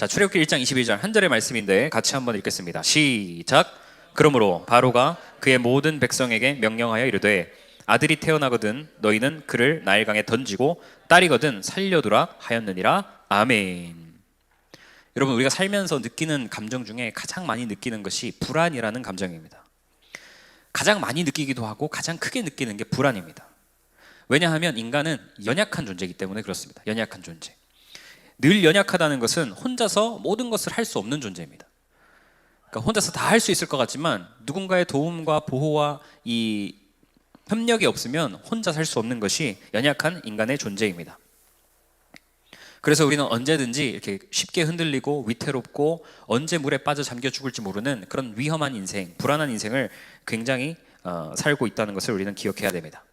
자, 출애굽기 1장 22절 한 절의 말씀인데 같이 한번 읽겠습니다. 시작. 그러므로 바로가 그의 모든 백성에게 명령하여 이르되 아들이 태어나거든 너희는 그를 나일강에 던지고 딸이거든 살려두라 하였느니라. 아멘. 여러분, 우리가 살면서 느끼는 감정 중에 가장 많이 느끼는 것이 불안이라는 감정입니다. 가장 많이 느끼기도 하고 가장 크게 느끼는 게 불안입니다. 왜냐하면 인간은 연약한 존재이기 때문에 그렇습니다. 연약한 존재. 늘 연약하다는 것은 혼자서 모든 것을 할 수 없는 존재입니다. 그러니까 혼자서 다 할 수 있을 것 같지만 누군가의 도움과 보호와 이 협력이 없으면 혼자 살 수 없는 것이 연약한 인간의 존재입니다. 그래서 우리는 언제든지 이렇게 쉽게 흔들리고 위태롭고 언제 물에 빠져 잠겨 죽을지 모르는 그런 위험한 인생, 불안한 인생을 굉장히 살고 있다는 것을 우리는 기억해야 됩니다.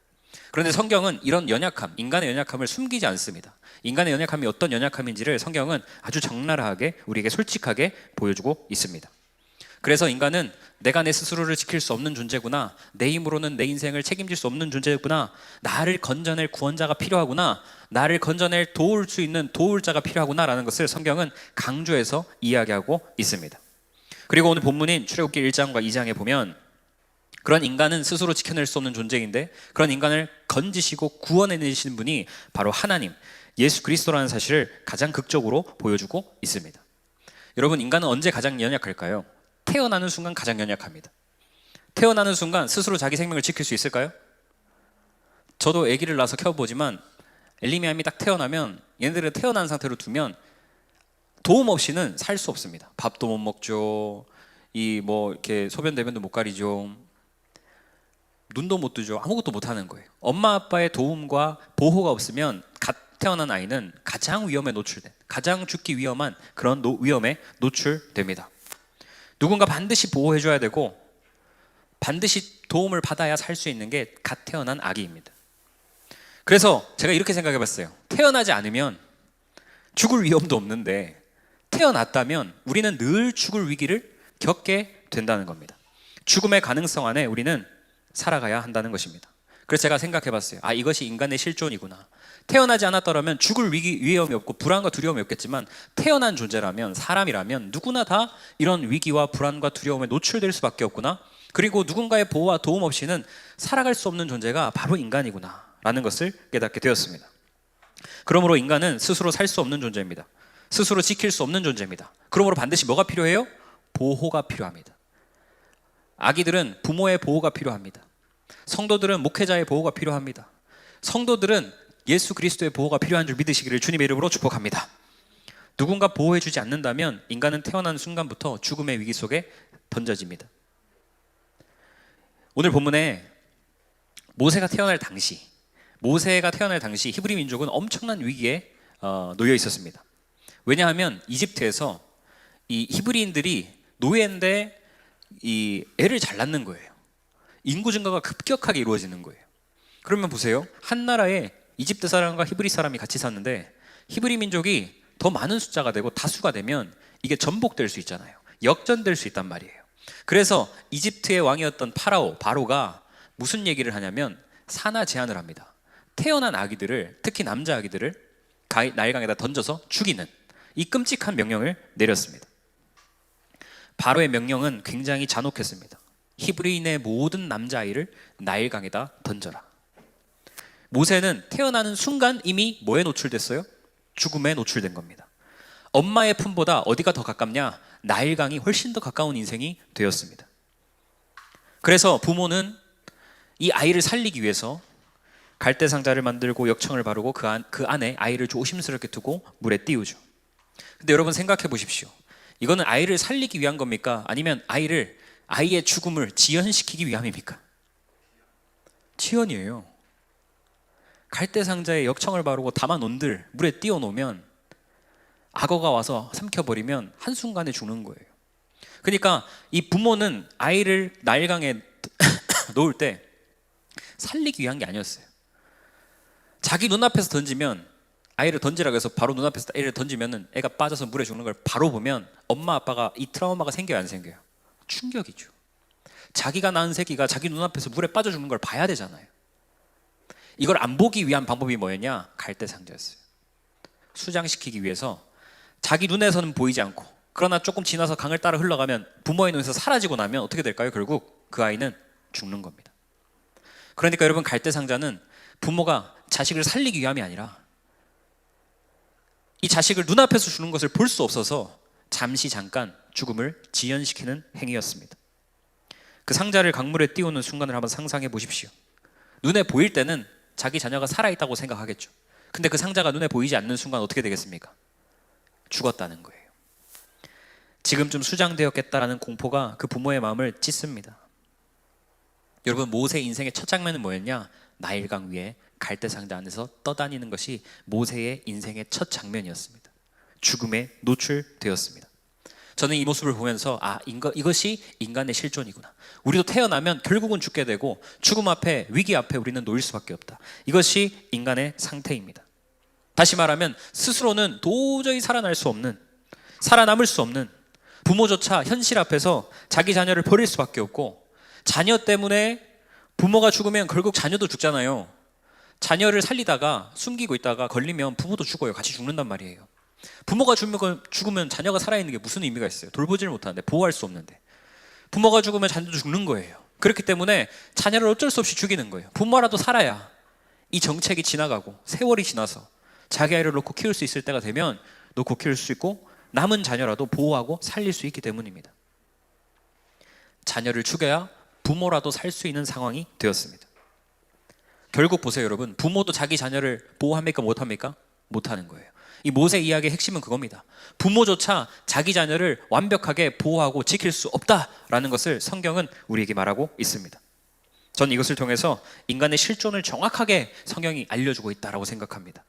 그런데 성경은 이런 연약함, 인간의 연약함을 숨기지 않습니다. 인간의 연약함이 어떤 연약함인지를 성경은 아주 적나라하게 우리에게 솔직하게 보여주고 있습니다. 그래서 인간은 내가 내 스스로를 지킬 수 없는 존재구나, 내 힘으로는 내 인생을 책임질 수 없는 존재구나, 나를 건져낼 구원자가 필요하구나, 나를 건져낼 도울 수 있는 도울자가 필요하구나 라는 것을 성경은 강조해서 이야기하고 있습니다. 그리고 오늘 본문인 출애굽기 1장과 2장에 보면 그런 인간은 스스로 지켜낼 수 없는 존재인데 그런 인간을 건지시고 구원해내시는 분이 바로 하나님, 예수 그리스도라는 사실을 가장 극적으로 보여주고 있습니다. 여러분, 인간은 언제 가장 연약할까요? 태어나는 순간 가장 연약합니다. 태어나는 순간 스스로 자기 생명을 지킬 수 있을까요? 저도 아기를 낳아서 키워보지만 엘리미암이 딱 태어나면 얘네들을 태어난 상태로 두면 도움 없이는 살 수 없습니다. 밥도 못 먹죠. 이렇게 소변 대변도 못 가리죠. 눈도 못 뜨죠. 아무것도 못 하는 거예요. 엄마 아빠의 도움과 보호가 없으면 갓 태어난 아이는 가장 위험에 노출된, 가장 죽기 위험한 그런 위험에 노출됩니다. 누군가 반드시 보호해줘야 되고 반드시 도움을 받아야 살 수 있는 게 갓 태어난 아기입니다. 그래서 제가 이렇게 생각해 봤어요. 태어나지 않으면 죽을 위험도 없는데 태어났다면 우리는 늘 죽을 위기를 겪게 된다는 겁니다. 죽음의 가능성 안에 우리는 살아가야 한다는 것입니다. 그래서 제가 생각해 봤어요. 이것이 인간의 실존이구나. 태어나지 않았더라면 죽을 위험이 없고 불안과 두려움이 없겠지만 태어난 존재라면, 사람이라면 누구나 다 이런 위기와 불안과 두려움에 노출될 수밖에 없구나. 그리고 누군가의 보호와 도움 없이는 살아갈 수 없는 존재가 바로 인간이구나 라는 것을 깨닫게 되었습니다. 그러므로 인간은 스스로 살 수 없는 존재입니다. 스스로 지킬 수 없는 존재입니다. 그러므로 반드시 뭐가 필요해요? 보호가 필요합니다. 아기들은 부모의 보호가 필요합니다. 성도들은 목회자의 보호가 필요합니다. 성도들은 예수 그리스도의 보호가 필요한 줄 믿으시기를 주님의 이름으로 축복합니다. 누군가 보호해주지 않는다면 인간은 태어나는 순간부터 죽음의 위기 속에 던져집니다. 오늘 본문에 모세가 태어날 당시 히브리 민족은 엄청난 위기에 놓여 있었습니다. 왜냐하면 이집트에서 이 히브리인들이 노예인데 이 애를 잘 낳는 거예요. 인구 증가가 급격하게 이루어지는 거예요. 그러면 보세요. 한 나라에 이집트 사람과 히브리 사람이 같이 샀는데 히브리 민족이 더 많은 숫자가 되고 다수가 되면 이게 전복될 수 있잖아요. 역전될 수 있단 말이에요. 그래서 이집트의 왕이었던 바로가 무슨 얘기를 하냐면 산하 제한을 합니다. 태어난 아기들을, 특히 남자 아기들을 나일강에다 던져서 죽이는 이 끔찍한 명령을 내렸습니다. 바로의 명령은 굉장히 잔혹했습니다. 히브리인의 모든 남자아이를 나일강에다 던져라. 모세는 태어나는 순간 이미 뭐에 노출됐어요? 죽음에 노출된 겁니다. 엄마의 품보다 어디가 더 가깝냐? 나일강이 훨씬 더 가까운 인생이 되었습니다. 그래서 부모는 이 아이를 살리기 위해서 갈대 상자를 만들고 역청을 바르고 그 안에 아이를 조심스럽게 두고 물에 띄우죠. 근데 여러분 생각해 보십시오. 이거는 아이를 살리기 위한 겁니까? 아니면 아이의 죽음을 지연시키기 위함입니까? 지연이에요. 갈대 상자에 역청을 바르고 담아놓은들 물에 띄워놓으면 악어가 와서 삼켜버리면 한순간에 죽는 거예요. 그러니까 이 부모는 아이를 나일강에 놓을 때 살리기 위한 게 아니었어요. 자기 눈앞에서 던지면, 아이를 던지라고 해서 바로 눈앞에서 애를 던지면 애가 빠져서 물에 죽는 걸 바로 보면 엄마 아빠가 이 트라우마가 생겨요, 안 생겨요? 충격이죠. 자기가 낳은 새끼가 자기 눈앞에서 물에 빠져 죽는 걸 봐야 되잖아요. 이걸 안 보기 위한 방법이 뭐였냐? 갈대 상자였어요. 수장시키기 위해서 자기 눈에서는 보이지 않고 그러나 조금 지나서 강을 따라 흘러가면 부모의 눈에서 사라지고 나면 어떻게 될까요? 결국 그 아이는 죽는 겁니다. 그러니까 여러분, 갈대상자는 부모가 자식을 살리기 위함이 아니라 이 자식을 눈앞에서 주는 것을 볼 수 없어서 잠깐 죽음을 지연시키는 행위였습니다. 그 상자를 강물에 띄우는 순간을 한번 상상해 보십시오. 눈에 보일 때는 자기 자녀가 살아있다고 생각하겠죠. 근데 그 상자가 눈에 보이지 않는 순간 어떻게 되겠습니까? 죽었다는 거예요. 지금쯤 수장되었겠다라는 공포가 그 부모의 마음을 찢습니다. 여러분, 모세 인생의 첫 장면은 뭐였냐? 나일강 위에 갈대상자 안에서 떠다니는 것이 모세의 인생의 첫 장면이었습니다. 죽음에 노출되었습니다. 저는 이 모습을 보면서 이것이 인간의 실존이구나. 우리도 태어나면 결국은 죽게 되고 죽음 앞에, 위기 앞에 우리는 놓일 수밖에 없다. 이것이 인간의 상태입니다. 다시 말하면 스스로는 도저히 살아남을 수 없는 부모조차 현실 앞에서 자기 자녀를 버릴 수밖에 없고, 자녀 때문에 부모가 죽으면 결국 자녀도 죽잖아요. 자녀를 살리다가 숨기고 있다가 걸리면 부모도 죽어요. 같이 죽는단 말이에요. 부모가 죽으면 자녀가 살아있는 게 무슨 의미가 있어요? 돌보지를 못하는데, 보호할 수 없는데. 부모가 죽으면 자녀도 죽는 거예요. 그렇기 때문에 자녀를 어쩔 수 없이 죽이는 거예요. 부모라도 살아야 이 정책이 지나가고 세월이 지나서 자기 아이를 놓고 키울 수 있을 때가 되면 놓고 키울 수 있고, 남은 자녀라도 보호하고 살릴 수 있기 때문입니다. 자녀를 죽여야 부모라도 살 수 있는 상황이 되었습니다. 결국 보세요, 여러분. 부모도 자기 자녀를 보호합니까? 못합니까? 못하는 거예요. 이 모세 이야기의 핵심은 그겁니다. 부모조차 자기 자녀를 완벽하게 보호하고 지킬 수 없다라는 것을 성경은 우리에게 말하고 있습니다. 저는 이것을 통해서 인간의 실존을 정확하게 성경이 알려주고 있다고 생각합니다.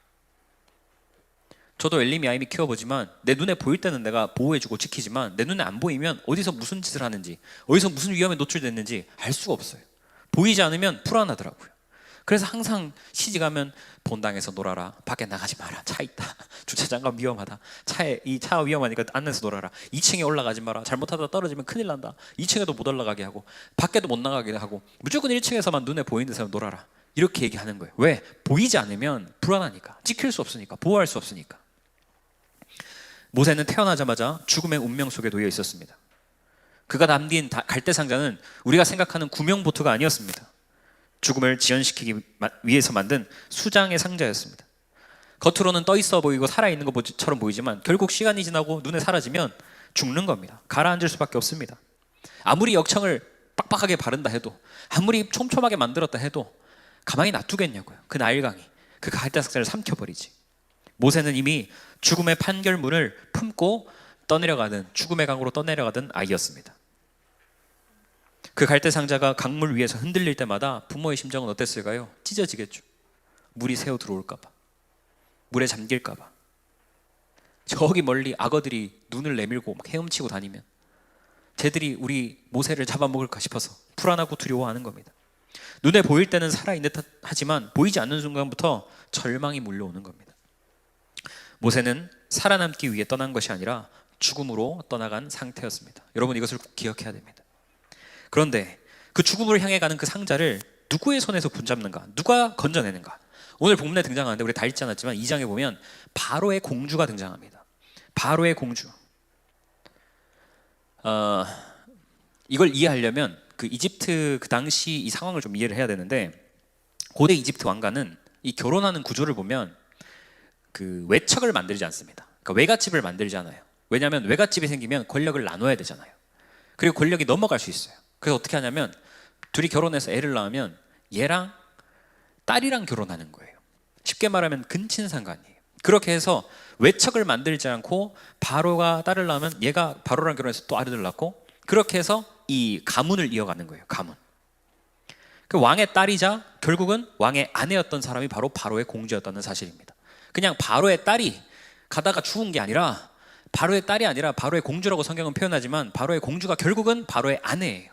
저도 엘리 미아이미 키워보지만 내 눈에 보일 때는 내가 보호해주고 지키지만 내 눈에 안 보이면 어디서 무슨 짓을 하는지, 어디서 무슨 위험에 노출됐는지 알 수가 없어요. 보이지 않으면 불안하더라고요. 그래서 항상 시집가면 본당에서 놀아라, 밖에 나가지 마라, 차 있다, 주차장 가면 위험하다, 이 차 위험하니까 안에서 놀아라, 2층에 올라가지 마라, 잘못하다 떨어지면 큰일 난다, 2층에도 못 올라가게 하고 밖에도 못 나가게 하고 무조건 1층에서만 눈에 보이는 데서 놀아라, 이렇게 얘기하는 거예요. 왜? 보이지 않으면 불안하니까, 지킬 수 없으니까, 보호할 수 없으니까. 모세는 태어나자마자 죽음의 운명 속에 놓여 있었습니다. 그가 남긴 갈대상자는 우리가 생각하는 구명보트가 아니었습니다. 죽음을 지연시키기 위해서 만든 수장의 상자였습니다. 겉으로는 떠 있어 보이고 살아있는 것처럼 보이지만 결국 시간이 지나고 눈에 사라지면 죽는 겁니다. 가라앉을 수밖에 없습니다. 아무리 역청을 빡빡하게 바른다 해도, 아무리 촘촘하게 만들었다 해도 가만히 놔두겠냐고요. 그 나일강이 그 갈대상자를 삼켜버리지. 모세는 이미 죽음의 판결문을 품고 죽음의 강으로 떠내려가던 아이였습니다. 그 갈대상자가 강물 위에서 흔들릴 때마다 부모의 심정은 어땠을까요? 찢어지겠죠. 물이 새어 들어올까봐, 물에 잠길까봐. 저기 멀리 악어들이 눈을 내밀고 막 헤엄치고 다니면 쟤들이 우리 모세를 잡아먹을까 싶어서 불안하고 두려워하는 겁니다. 눈에 보일 때는 살아있는 듯 하지만 보이지 않는 순간부터 절망이 몰려오는 겁니다. 모세는 살아남기 위해 떠난 것이 아니라 죽음으로 떠나간 상태였습니다. 여러분, 이것을 꼭 기억해야 됩니다. 그런데 그 죽음을 향해 가는 그 상자를 누구의 손에서 붙잡는가? 누가 건져내는가? 오늘 본문에 등장하는데 우리 다 읽지 않았지만 2장에 보면 바로의 공주가 등장합니다. 바로의 공주. 이걸 이해하려면 그 이집트 그 당시 이 상황을 좀 이해를 해야 되는데, 고대 이집트 왕가는 이 결혼하는 구조를 보면 그 외척을 만들지 않습니다. 그러니까 외갓집을 만들지 않아요. 왜냐하면 외갓집이 생기면 권력을 나눠야 되잖아요. 그리고 권력이 넘어갈 수 있어요. 그래서 어떻게 하냐면 둘이 결혼해서 애를 낳으면 얘랑 딸이랑 결혼하는 거예요. 쉽게 말하면 근친상간이에요. 그렇게 해서 외척을 만들지 않고 바로가 딸을 낳으면 얘가 바로랑 결혼해서 또 아들을 낳고, 그렇게 해서 이 가문을 이어가는 거예요. 가문. 그 왕의 딸이자 결국은 왕의 아내였던 사람이 바로 바로의 공주였다는 사실입니다. 그냥 바로의 딸이 가다가 죽은 게 아니라, 바로의 딸이 아니라 바로의 공주라고 성경은 표현하지만 바로의 공주가 결국은 바로의 아내예요.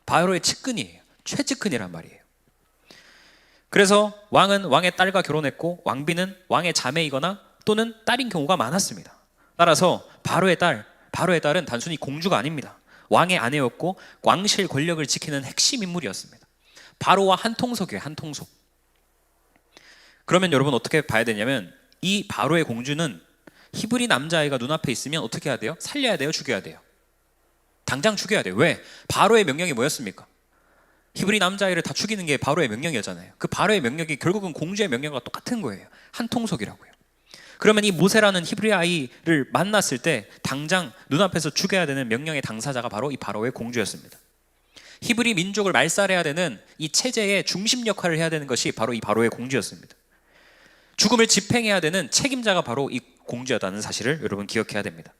바로의 측근이에요. 최측근이란 말이에요. 그래서 왕은 왕의 딸과 결혼했고 왕비는 왕의 자매이거나 또는 딸인 경우가 많았습니다. 따라서 바로의 딸은 단순히 공주가 아닙니다. 왕의 아내였고 왕실 권력을 지키는 핵심 인물이었습니다. 바로와 한통속이에요. 한통속. 그러면 여러분 어떻게 봐야 되냐면, 이 바로의 공주는 히브리 남자아이가 눈앞에 있으면 어떻게 해야 돼요? 살려야 돼요? 죽여야 돼요? 당장 죽여야 돼요. 왜? 바로의 명령이 뭐였습니까? 히브리 남자아이를 다 죽이는 게 바로의 명령이었잖아요. 그 바로의 명령이 결국은 공주의 명령과 똑같은 거예요. 한 통속이라고요. 그러면 이 모세라는 히브리 아이를 만났을 때 당장 눈앞에서 죽여야 되는 명령의 당사자가 바로 이 바로의 공주였습니다. 히브리 민족을 말살해야 되는 이 체제의 중심 역할을 해야 되는 것이 바로 이 바로의 공주였습니다. 죽음을 집행해야 되는 책임자가 바로 이 공주였다는 사실을 여러분 기억해야 됩니다.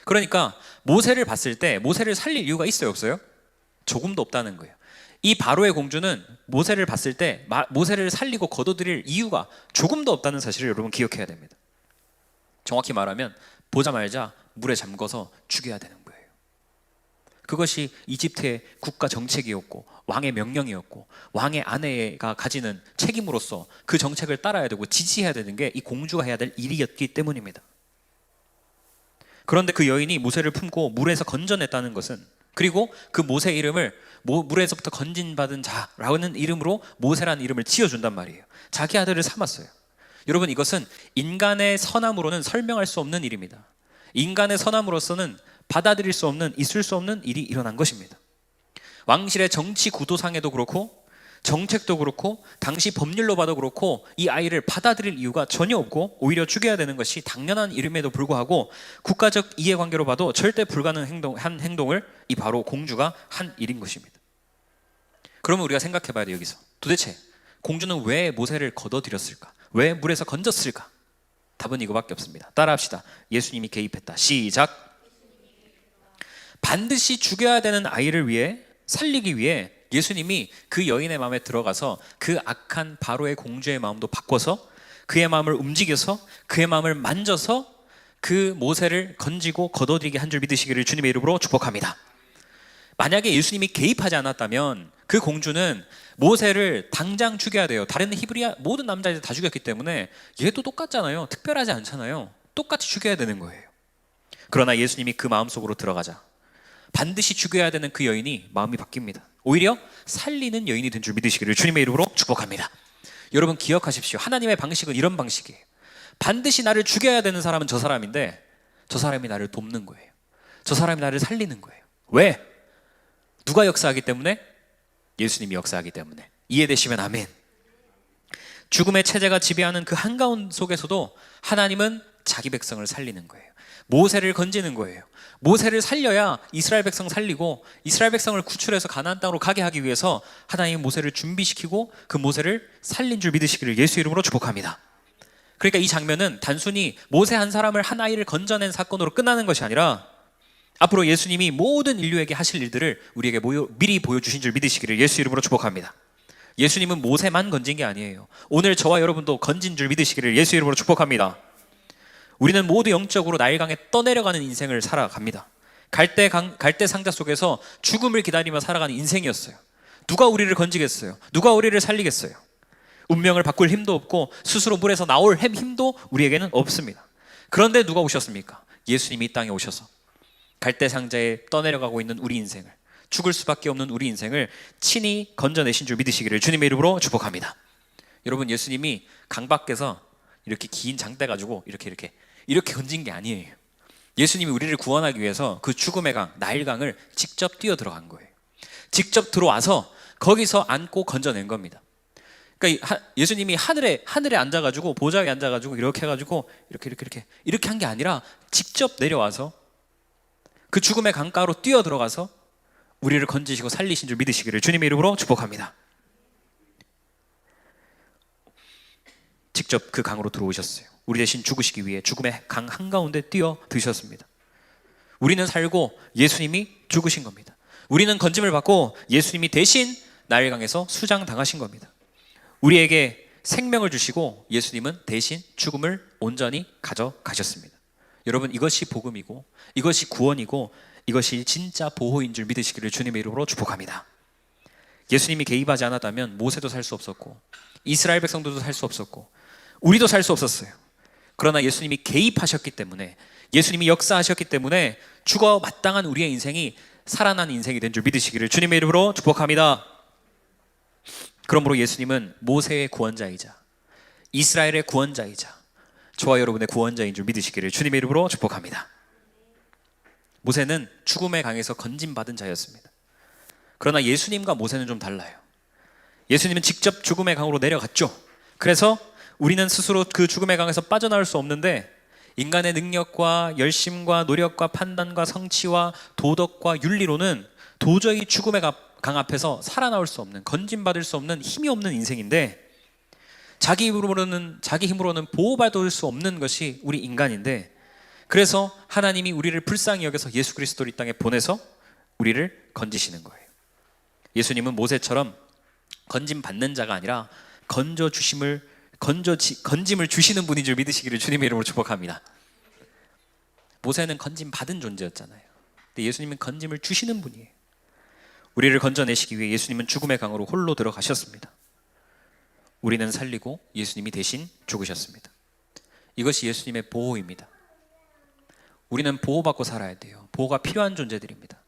그러니까 모세를 봤을 때 모세를 살릴 이유가 있어요, 없어요? 조금도 없다는 거예요. 이 바로의 공주는 모세를 봤을 때 모세를 살리고 거둬들일 이유가 조금도 없다는 사실을 여러분 기억해야 됩니다. 정확히 말하면 보자마자 물에 잠궈서 죽여야 되는 거예요. 그것이 이집트의 국가 정책이었고 왕의 명령이었고 왕의 아내가 가지는 책임으로서 그 정책을 따라야 되고 지지해야 되는 게 이 공주가 해야 될 일이었기 때문입니다. 그런데 그 여인이 모세를 품고 물에서 건져냈다는 것은, 그리고 그 모세 이름을 물에서부터 건진받은 자라는 이름으로 모세라는 이름을 지어준단 말이에요. 자기 아들을 삼았어요. 여러분, 이것은 인간의 선함으로는 설명할 수 없는 일입니다. 인간의 선함으로서는 받아들일 수 없는, 있을 수 없는 일이 일어난 것입니다. 왕실의 정치 구도상에도 그렇고 정책도 그렇고 당시 법률로 봐도 그렇고 이 아이를 받아들일 이유가 전혀 없고 오히려 죽여야 되는 것이 당연한 일임에도 불구하고 국가적 이해관계로 봐도 절대 불가능한 행동을 이 바로 공주가 한 일인 것입니다. 그러면 우리가 생각해 봐야 돼요. 여기서 도대체 공주는 왜 모세를 거둬들였을까? 왜 물에서 건졌을까? 답은 이거밖에 없습니다. 따라합시다. 예수님이 개입했다. 시작. 반드시 죽여야 되는 아이를 위해, 살리기 위해 예수님이 그 여인의 마음에 들어가서 그 악한 바로의 공주의 마음도 바꿔서 그의 마음을 움직여서 그의 마음을 만져서 그 모세를 건지고 거둬들이게 한 줄 믿으시기를 주님의 이름으로 축복합니다. 만약에 예수님이 개입하지 않았다면 그 공주는 모세를 당장 죽여야 돼요. 다른 히브리 모든 남자애들 다 죽였기 때문에 얘도 똑같잖아요. 특별하지 않잖아요. 똑같이 죽여야 되는 거예요. 그러나 예수님이 그 마음속으로 들어가자 반드시 죽여야 되는 그 여인이 마음이 바뀝니다. 오히려 살리는 여인이 된 줄 믿으시기를 주님의 이름으로 축복합니다. 여러분 기억하십시오. 하나님의 방식은 이런 방식이에요. 반드시 나를 죽여야 되는 사람은 저 사람인데 저 사람이 나를 돕는 거예요. 저 사람이 나를 살리는 거예요. 왜? 누가 역사하기 때문에? 예수님이 역사하기 때문에. 이해되시면 아멘. 죽음의 체제가 지배하는 그 한가운 속에서도 하나님은 자기 백성을 살리는 거예요. 모세를 건지는 거예요. 모세를 살려야 이스라엘 백성 살리고 이스라엘 백성을 구출해서 가나안 땅으로 가게 하기 위해서 하나님이 모세를 준비시키고 그 모세를 살린 줄 믿으시기를 예수 이름으로 축복합니다. 그러니까 이 장면은 단순히 모세 한 사람을, 한 아이를 건져낸 사건으로 끝나는 것이 아니라 앞으로 예수님이 모든 인류에게 하실 일들을 우리에게 미리 보여주신 줄 믿으시기를 예수 이름으로 축복합니다. 예수님은 모세만 건진 게 아니에요. 오늘 저와 여러분도 건진 줄 믿으시기를 예수 이름으로 축복합니다. 우리는 모두 영적으로 나일강에 떠내려가는 인생을 살아갑니다. 갈대 상자 속에서 죽음을 기다리며 살아가는 인생이었어요. 누가 우리를 건지겠어요? 누가 우리를 살리겠어요? 운명을 바꿀 힘도 없고 스스로 물에서 나올 힘도 우리에게는 없습니다. 그런데 누가 오셨습니까? 예수님이 이 땅에 오셔서 갈대 상자에 떠내려가고 있는 우리 인생을, 죽을 수밖에 없는 우리 인생을 친히 건져내신 줄 믿으시기를 주님의 이름으로 축복합니다. 여러분, 예수님이 강 밖에서 이렇게 긴 장대 가지고 이렇게 건진 게 아니에요. 예수님이 우리를 구원하기 위해서 그 죽음의 강, 나일강을 직접 뛰어 들어간 거예요. 직접 들어와서 거기서 안고 건져낸 겁니다. 그러니까 예수님이 하늘에 앉아가지고 보좌 위에 앉아가지고 이렇게 해가지고 이렇게 한 게 아니라 직접 내려와서 그 죽음의 강가로 뛰어 들어가서 우리를 건지시고 살리신 줄 믿으시기를 주님의 이름으로 축복합니다. 직접 그 강으로 들어오셨어요. 우리 대신 죽으시기 위해 죽음의 강 한가운데 뛰어 드셨습니다. 우리는 살고 예수님이 죽으신 겁니다. 우리는 건짐을 받고 예수님이 대신 나일강에서 수장당하신 겁니다. 우리에게 생명을 주시고 예수님은 대신 죽음을 온전히 가져가셨습니다. 여러분, 이것이 복음이고 이것이 구원이고 이것이 진짜 보호인 줄 믿으시기를 주님의 이름으로 축복합니다. 예수님이 개입하지 않았다면 모세도 살 수 없었고 이스라엘 백성들도 살 수 없었고 우리도 살 수 없었어요. 그러나 예수님이 개입하셨기 때문에, 예수님이 역사하셨기 때문에 죽어 마땅한 우리의 인생이 살아난 인생이 된 줄 믿으시기를 주님의 이름으로 축복합니다. 그러므로 예수님은 모세의 구원자이자 이스라엘의 구원자이자 저와 여러분의 구원자인 줄 믿으시기를 주님의 이름으로 축복합니다. 모세는 죽음의 강에서 건짐받은 자였습니다. 그러나 예수님과 모세는 좀 달라요. 예수님은 직접 죽음의 강으로 내려갔죠. 그래서 우리는 스스로 그 죽음의 강에서 빠져나올 수 없는데, 인간의 능력과 열심과 노력과 판단과 성취와 도덕과 윤리로는 도저히 죽음의 강 앞에서 살아나올 수 없는, 건짐받을 수 없는 힘이 없는 인생인데, 자기 힘으로는 보호받을 수 없는 것이 우리 인간인데, 그래서 하나님이 우리를 불쌍히 여겨서 예수 그리스도를 이 땅에 보내서 우리를 건지시는 거예요. 예수님은 모세처럼 건짐 받는 자가 아니라 건짐을 주시는 분인 줄 믿으시기를 주님의 이름으로 축복합니다. 모세는 건짐 받은 존재였잖아요. 근데 예수님은 건짐을 주시는 분이에요. 우리를 건져내시기 위해 예수님은 죽음의 강으로 홀로 들어가셨습니다. 우리는 살리고 예수님이 대신 죽으셨습니다. 이것이 예수님의 보호입니다. 우리는 보호받고 살아야 돼요. 보호가 필요한 존재들입니다.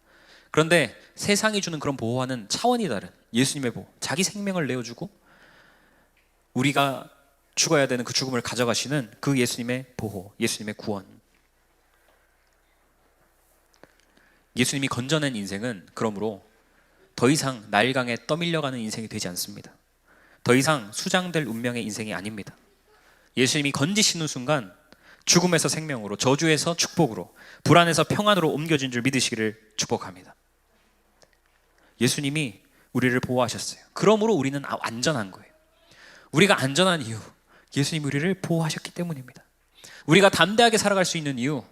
그런데 세상이 주는 그런 보호와는 차원이 다른 예수님의 보호, 자기 생명을 내어주고 우리가 죽어야 되는 그 죽음을 가져가시는 그 예수님의 보호, 예수님의 구원. 예수님이 건져낸 인생은 그러므로 더 이상 나일강에 떠밀려가는 인생이 되지 않습니다. 더 이상 수장될 운명의 인생이 아닙니다. 예수님이 건지시는 순간 죽음에서 생명으로, 저주에서 축복으로, 불안에서 평안으로 옮겨진 줄 믿으시기를 축복합니다. 예수님이 우리를 보호하셨어요. 그러므로 우리는 안전한 거예요. 우리가 안전한 이유, 예수님이 우리를 보호하셨기 때문입니다. 우리가 담대하게 살아갈 수 있는 이유,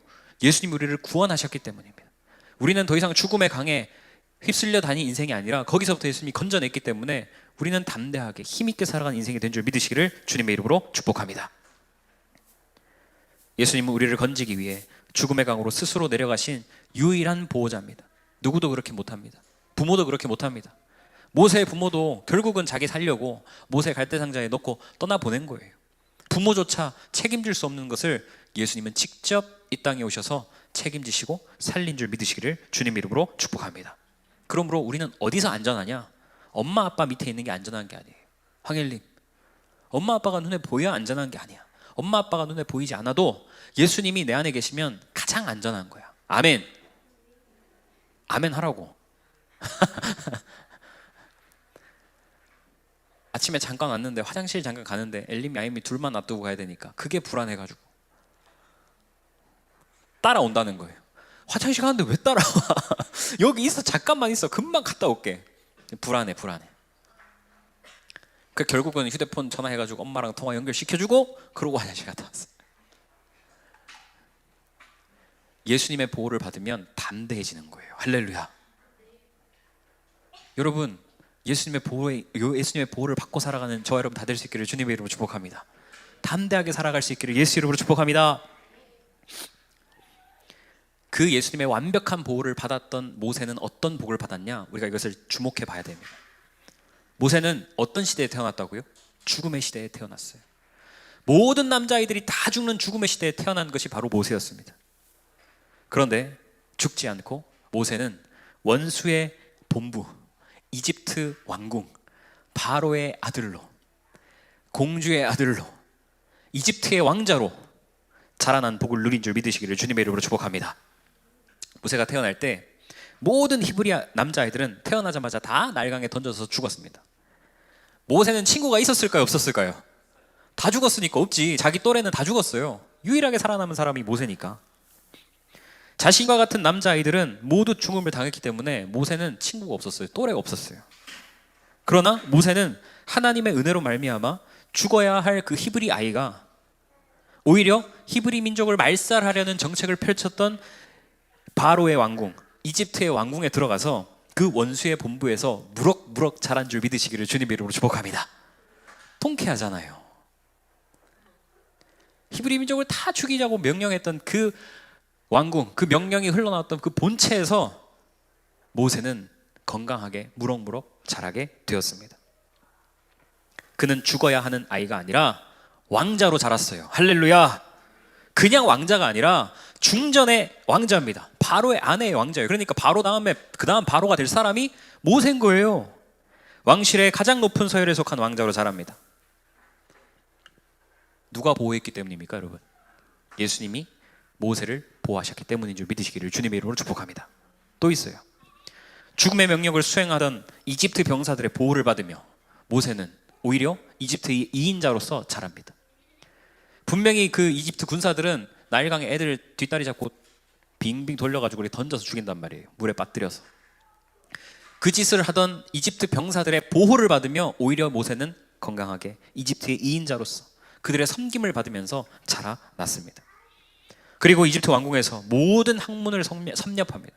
예수님이 우리를 구원하셨기 때문입니다. 우리는 더 이상 죽음의 강에 휩쓸려 다닌 인생이 아니라 거기서부터 예수님이 건져냈기 때문에 우리는 담대하게 힘있게 살아가는 인생이 된 줄 믿으시기를 주님의 이름으로 축복합니다. 예수님은 우리를 건지기 위해 죽음의 강으로 스스로 내려가신 유일한 보호자입니다. 누구도 그렇게 못합니다. 부모도 그렇게 못합니다. 모세의 부모도 결국은 자기 살려고 모세 갈대상자에 넣고 떠나보낸 거예요. 부모조차 책임질 수 없는 것을 예수님은 직접 이 땅에 오셔서 책임지시고 살린 줄 믿으시기를 주님 이름으로 축복합니다. 그러므로 우리는 어디서 안전하냐? 엄마 아빠 밑에 있는 게 안전한 게 아니에요. 황일님, 엄마 아빠가 눈에 보여야 안전한 게 아니야. 엄마 아빠가 눈에 보이지 않아도 예수님이 내 안에 계시면 가장 안전한 거야. 아멘. 아멘 하라고. 아침에 잠깐 왔는데, 화장실 잠깐 가는데 엘림이 아임이 둘만 놔두고 가야 되니까 그게 불안해가지고 따라온다는 거예요. 화장실 가는데 왜 따라와? 여기 있어, 잠깐만 있어, 금방 갔다 올게. 불안해. 그 결국은 휴대폰 전화해가지고 엄마랑 통화 연결시켜주고 그러고 화장실 갔다 왔어요. 예수님의 보호를 받으면 담대해지는 거예요. 할렐루야. 여러분, 예수님의 보호를 받고 살아가는 저와 여러분 다 될 수 있기를 주님의 이름으로 축복합니다. 담대하게 살아갈 수 있기를 예수 이름으로 축복합니다. 그 예수님의 완벽한 보호를 받았던 모세는 어떤 복을 받았냐? 우리가 이것을 주목해 봐야 됩니다. 모세는 어떤 시대에 태어났다고요? 죽음의 시대에 태어났어요. 모든 남자아이들이 다 죽는 죽음의 시대에 태어난 것이 바로 모세였습니다. 그런데 죽지 않고 모세는 원수의 본부, 이집트 왕궁, 바로의 아들로, 공주의 아들로, 이집트의 왕자로 자라난 복을 누린 줄 믿으시기를 주님의 이름으로 축복합니다. 모세가 태어날 때 모든 히브리 남자아이들은 태어나자마자 다 나일강에 던져서 죽었습니다. 모세는 친구가 있었을까요? 없었을까요? 다 죽었으니까 없지. 자기 또래는 다 죽었어요. 유일하게 살아남은 사람이 모세니까. 자신과 같은 남자아이들은 모두 죽음을 당했기 때문에 모세는 친구가 없었어요. 또래가 없었어요. 그러나 모세는 하나님의 은혜로 말미암아 죽어야 할 그 히브리 아이가 오히려 히브리 민족을 말살하려는 정책을 펼쳤던 바로의 왕궁, 이집트의 왕궁에 들어가서 그 원수의 본부에서 무럭무럭 자란 줄 믿으시기를 주님의 이름으로 축복합니다. 통쾌하잖아요. 히브리 민족을 다 죽이자고 명령했던 그 왕궁, 그 명령이 흘러나왔던 그 본체에서 모세는 건강하게 무럭무럭 자라게 되었습니다. 그는 죽어야 하는 아이가 아니라 왕자로 자랐어요. 할렐루야. 그냥 왕자가 아니라 중전의 왕자입니다. 바로의 아내의 왕자예요. 그러니까 바로 다음에 그 다음 바로가 될 사람이 모세인 거예요. 왕실의 가장 높은 서열에 속한 왕자로 자랍니다. 누가 보호했기 때문입니까, 여러분? 예수님이 모세를 보호하셨기 때문인 줄 믿으시기를 주님의 이름으로 축복합니다. 또 있어요. 죽음의 명령을 수행하던 이집트 병사들의 보호를 받으며 모세는 오히려 이집트의 2인자로서 자랍니다. 분명히 그 이집트 군사들은 나일강에 애들 뒷다리 잡고 빙빙 돌려가지고 던져서 죽인단 말이에요. 물에 빠뜨려서. 그 짓을 하던 이집트 병사들의 보호를 받으며 오히려 모세는 건강하게 이집트의 2인자로서 그들의 섬김을 받으면서 자라났습니다. 그리고 이집트 왕궁에서 모든 학문을 섭렵합니다.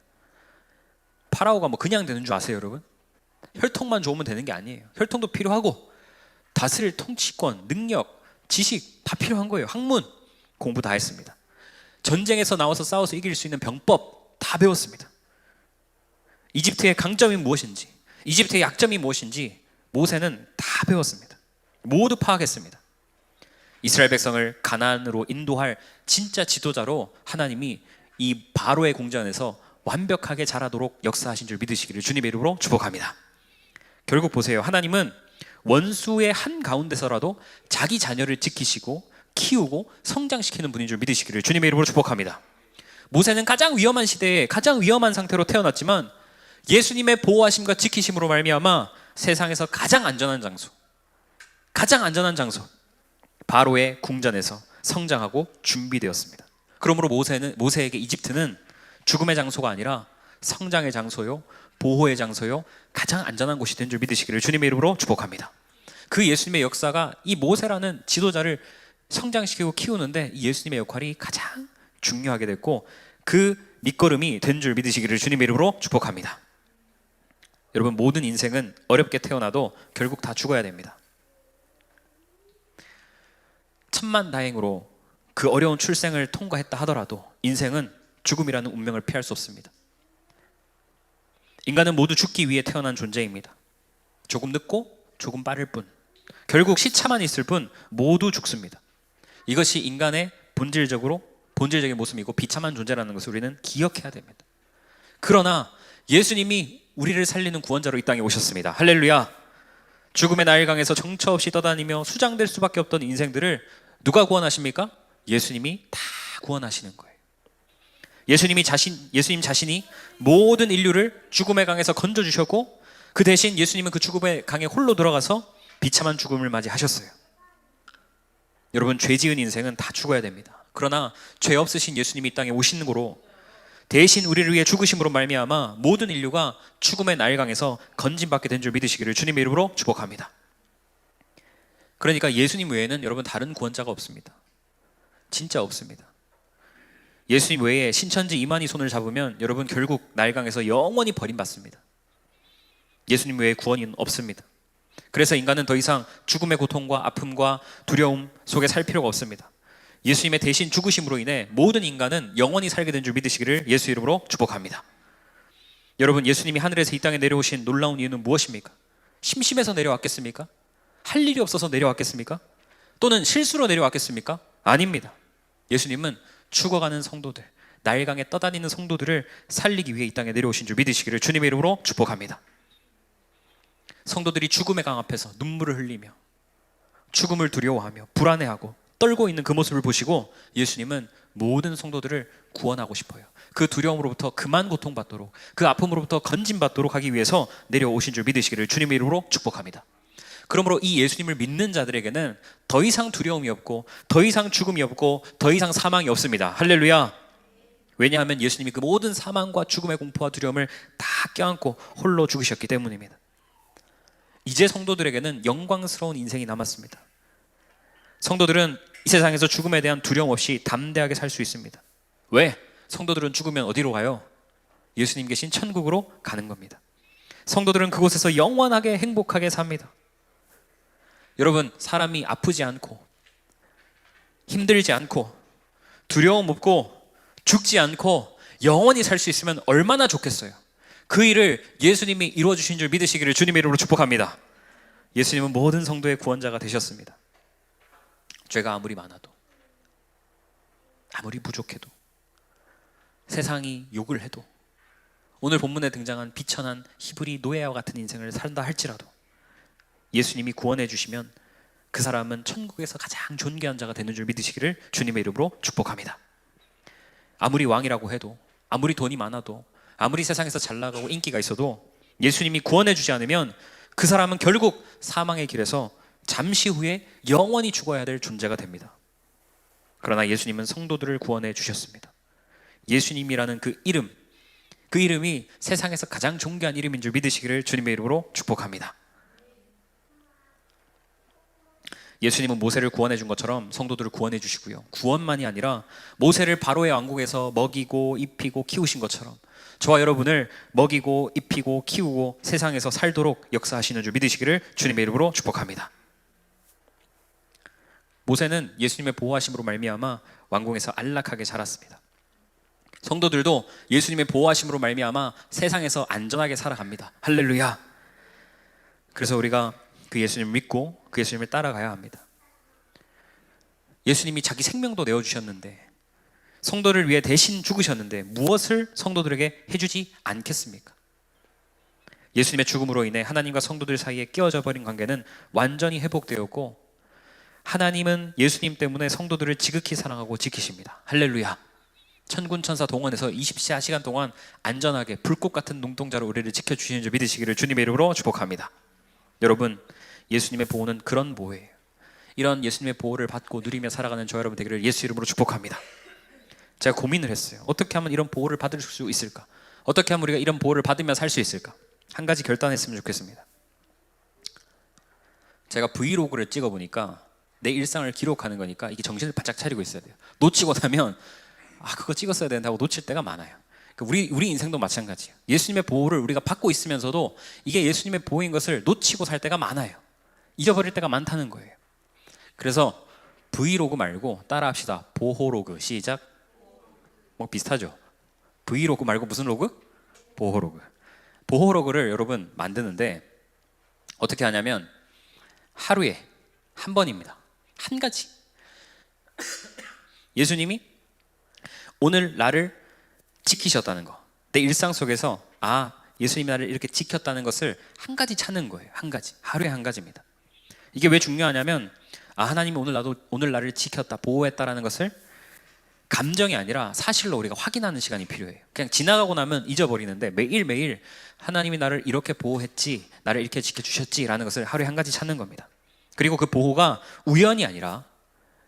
파라오가 뭐 그냥 되는 줄 아세요, 여러분? 혈통만 좋으면 되는 게 아니에요. 혈통도 필요하고 다스릴 통치권, 능력, 지식 다 필요한 거예요. 학문 공부 다 했습니다. 전쟁에서 나와서 싸워서 이길 수 있는 병법 다 배웠습니다. 이집트의 강점이 무엇인지, 이집트의 약점이 무엇인지 모세는 다 배웠습니다. 모두 파악했습니다. 이스라엘 백성을 가나안으로 인도할 진짜 지도자로 하나님이 이 바로의 궁전에서 완벽하게 자라도록 역사하신 줄 믿으시기를 주님의 이름으로 축복합니다. 결국 보세요. 하나님은 원수의 한가운데서라도 자기 자녀를 지키시고 키우고 성장시키는 분인 줄 믿으시기를 주님의 이름으로 축복합니다. 모세는 가장 위험한 시대에 가장 위험한 상태로 태어났지만 예수님의 보호하심과 지키심으로 말미암아 세상에서 가장 안전한 장소 바로의 궁전에서 성장하고 준비되었습니다. 그러므로 모세에게 이집트는 죽음의 장소가 아니라 성장의 장소요, 보호의 장소요, 가장 안전한 곳이 된 줄 믿으시기를 주님의 이름으로 축복합니다. 그 예수님의 역사가 이 모세라는 지도자를 성장시키고 키우는데 이 예수님의 역할이 가장 중요하게 됐고 그 밑거름이 된 줄 믿으시기를 주님의 이름으로 축복합니다. 여러분, 모든 인생은 어렵게 태어나도 결국 다 죽어야 됩니다. 천만다행으로 그 어려운 출생을 통과했다 하더라도 인생은 죽음이라는 운명을 피할 수 없습니다. 인간은 모두 죽기 위해 태어난 존재입니다. 조금 늦고 조금 빠를 뿐, 결국 시차만 있을 뿐 모두 죽습니다. 이것이 인간의 본질적인 모습이고 비참한 존재라는 것을 우리는 기억해야 됩니다. 그러나 예수님이 우리를 살리는 구원자로 이 땅에 오셨습니다. 할렐루야. 죽음의 나일강에서 정처 없이 떠다니며 수장될 수밖에 없던 인생들을 누가 구원하십니까? 예수님이 다 구원하시는 거예요. 예수님 자신이 모든 인류를 죽음의 강에서 건져주셨고 그 대신 예수님은 그 죽음의 강에 홀로 들어가서 비참한 죽음을 맞이하셨어요. 여러분, 죄 지은 인생은 다 죽어야 됩니다. 그러나 죄 없으신 예수님이 이 땅에 오시는 거로 대신 우리를 위해 죽으심으로 말미암아 모든 인류가 죽음의 나일강에서 건짐받게 된 줄 믿으시기를 주님의 이름으로 축복합니다. 그러니까 예수님 외에는 여러분 다른 구원자가 없습니다. 진짜 없습니다. 예수님 외에 신천지 이만희 손을 잡으면 여러분 결국 나일강에서 영원히 버림받습니다. 예수님 외에 구원이 없습니다. 그래서 인간은 더 이상 죽음의 고통과 아픔과 두려움 속에 살 필요가 없습니다. 예수님의 대신 죽으심으로 인해 모든 인간은 영원히 살게 된 줄 믿으시기를 예수 이름으로 축복합니다. 여러분, 예수님이 하늘에서 이 땅에 내려오신 놀라운 이유는 무엇입니까? 심심해서 내려왔겠습니까? 할 일이 없어서 내려왔겠습니까? 또는 실수로 내려왔겠습니까? 아닙니다. 예수님은 죽어가는 성도들, 나일강에 떠다니는 성도들을 살리기 위해 이 땅에 내려오신 줄 믿으시기를 주님의 이름으로 축복합니다. 성도들이 죽음의 강 앞에서 눈물을 흘리며 죽음을 두려워하며 불안해하고 떨고 있는 그 모습을 보시고 예수님은 모든 성도들을 구원하고 싶어요. 그 두려움으로부터 그만 고통받도록, 그 아픔으로부터 건짐받도록 하기 위해서 내려오신 줄 믿으시기를 주님의 이름으로 축복합니다. 그러므로 이 예수님을 믿는 자들에게는 더 이상 두려움이 없고 더 이상 죽음이 없고 더 이상 사망이 없습니다. 할렐루야. 왜냐하면 예수님이 그 모든 사망과 죽음의 공포와 두려움을 다 껴안고 홀로 죽으셨기 때문입니다. 이제 성도들에게는 영광스러운 인생이 남았습니다. 성도들은 이 세상에서 죽음에 대한 두려움 없이 담대하게 살 수 있습니다. 왜? 성도들은 죽으면 어디로 가요? 예수님 계신 천국으로 가는 겁니다. 성도들은 그곳에서 영원하게 행복하게 삽니다. 여러분, 사람이 아프지 않고 힘들지 않고 두려움 없고 죽지 않고 영원히 살 수 있으면 얼마나 좋겠어요. 그 일을 예수님이 이루어주신 줄 믿으시기를 주님의 이름으로 축복합니다. 예수님은 모든 성도의 구원자가 되셨습니다. 죄가 아무리 많아도, 아무리 부족해도, 세상이 욕을 해도, 오늘 본문에 등장한 비천한 히브리 노예와 같은 인생을 산다 할지라도 예수님이 구원해 주시면 그 사람은 천국에서 가장 존귀한 자가 되는 줄 믿으시기를 주님의 이름으로 축복합니다. 아무리 왕이라고 해도, 아무리 돈이 많아도, 아무리 세상에서 잘 나가고 인기가 있어도 예수님이 구원해 주지 않으면 그 사람은 결국 사망의 길에서 잠시 후에 영원히 죽어야 될 존재가 됩니다. 그러나 예수님은 성도들을 구원해 주셨습니다. 예수님이라는 그 이름이 세상에서 가장 존귀한 이름인 줄 믿으시기를 주님의 이름으로 축복합니다. 예수님은 모세를 구원해 준 것처럼 성도들을 구원해 주시고요, 구원만이 아니라 모세를 바로의 왕국에서 먹이고 입히고 키우신 것처럼 저와 여러분을 먹이고 입히고 키우고 세상에서 살도록 역사하시는 줄 믿으시기를 주님의 이름으로 축복합니다. 모세는 예수님의 보호하심으로 말미암아 왕궁에서 안락하게 자랐습니다. 성도들도 예수님의 보호하심으로 말미암아 세상에서 안전하게 살아갑니다. 할렐루야. 그래서 우리가 그 예수님을 믿고 그 예수님을 따라가야 합니다. 예수님이 자기 생명도 내어주셨는데, 성도를 위해 대신 죽으셨는데 무엇을 성도들에게 해주지 않겠습니까? 예수님의 죽음으로 인해 하나님과 성도들 사이에 끼어져 버린 관계는 완전히 회복되었고, 하나님은 예수님 때문에 성도들을 지극히 사랑하고 지키십니다. 할렐루야. 천군 천사 동원해서 24시간 동안 안전하게 불꽃 같은 눈동자로 우리를 지켜주시는 줄 믿으시기를 주님의 이름으로 축복합니다. 여러분, 예수님의 보호는 그런 보호예요. 이런 예수님의 보호를 받고 누리며 살아가는 저 여러분 되기를 예수 이름으로 축복합니다. 제가 고민을 했어요. 어떻게 하면 이런 보호를 받을 수 있을까? 어떻게 하면 우리가 이런 보호를 받으며 살 수 있을까? 한 가지 결단했으면 좋겠습니다. 제가 브이로그를 찍어보니까 내 일상을 기록하는 거니까 이게 정신을 바짝 차리고 있어야 돼요. 놓치고 나면 그거 찍었어야 된다고 놓칠 때가 많아요. 우리 인생도 마찬가지예요. 예수님의 보호를 우리가 받고 있으면서도 이게 예수님의 보호인 것을 놓치고 살 때가 많아요. 잊어버릴 때가 많다는 거예요. 그래서 브이로그 말고 따라합시다. 보호로그. 시작. 뭐 비슷하죠? 브이로그 말고 무슨 로그? 보호로그. 보호로그를 여러분 만드는데 어떻게 하냐면 하루에 한 번입니다. 한 가지. 예수님이 오늘 나를 지키셨다는 거, 내 일상 속에서 예수님이 나를 이렇게 지켰다는 것을 한 가지 찾는 거예요. 한 가지. 하루에 한 가지입니다. 이게 왜 중요하냐면 하나님이 오늘 나를 지켰다, 보호했다라는 것을 감정이 아니라 사실로 우리가 확인하는 시간이 필요해요. 그냥 지나가고 나면 잊어버리는데 매일매일 하나님이 나를 이렇게 보호했지, 나를 이렇게 지켜주셨지라는 것을 하루에 한 가지 찾는 겁니다. 그리고 그 보호가 우연이 아니라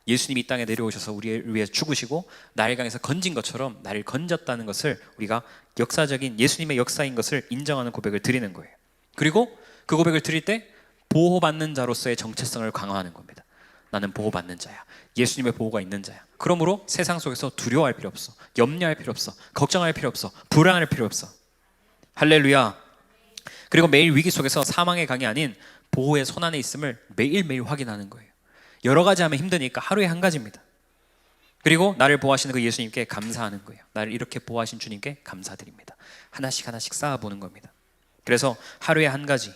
예수님이 이 땅에 내려오셔서 우리를 위해 죽으시고 나일강에서 건진 것처럼 나를 건졌다는 것을 우리가 역사적인 예수님의 역사인 것을 인정하는 고백을 드리는 거예요. 그리고 그 고백을 드릴 때 보호받는 자로서의 정체성을 강화하는 겁니다. 나는 보호받는 자야. 예수님의 보호가 있는 자야. 그러므로 세상 속에서 두려워할 필요 없어. 염려할 필요 없어. 걱정할 필요 없어. 불안할 필요 없어. 할렐루야. 그리고 매일 위기 속에서 사망의 강이 아닌 보호의 손 안에 있음을 매일매일 확인하는 거예요. 여러 가지 하면 힘드니까 하루에 한 가지입니다. 그리고 나를 보호하시는 그 예수님께 감사하는 거예요. 나를 이렇게 보호하신 주님께 감사드립니다. 하나씩 하나씩 쌓아보는 겁니다. 그래서 하루에 한 가지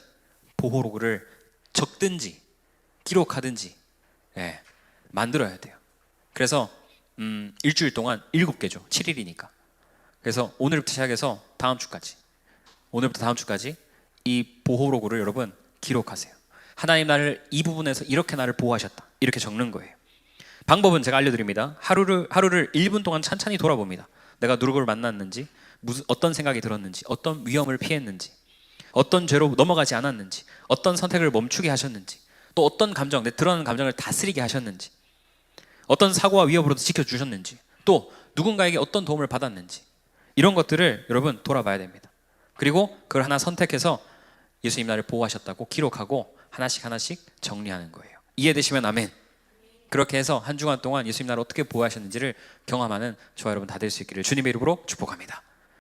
보호로그를 적든지 기록하든지 만들어야 돼요. 그래서 일주일 동안 7개죠. 7일이니까. 그래서 오늘부터 시작해서 다음 주까지, 오늘부터 다음 주까지 이 보호로그를 여러분 기록하세요. 하나님 나를 이 부분에서 이렇게 나를 보호하셨다, 이렇게 적는 거예요. 방법은 제가 알려드립니다. 하루를 1분 동안 찬찬히 돌아봅니다. 내가 누구를 만났는지, 어떤 생각이 들었는지, 어떤 위험을 피했는지, 어떤 죄로 넘어가지 않았는지, 어떤 선택을 멈추게 하셨는지, 또 어떤 감정, 내 드러나는 감정을 다스리게 하셨는지, 어떤 사고와 위협으로도 지켜주셨는지, 또 누군가에게 어떤 도움을 받았는지, 이런 것들을 여러분 돌아봐야 됩니다. 그리고 그걸 하나 선택해서 예수님 나를 보호하셨다고 기록하고 하나씩 하나씩 정리하는 거예요. 이해되시면 아멘. 그렇게 해서 한 주간 동안 예수님 나를 어떻게 보호하셨는지를 경험하는 저와 여러분 다 될 수 있기를 주님의 이름으로 축복합니다.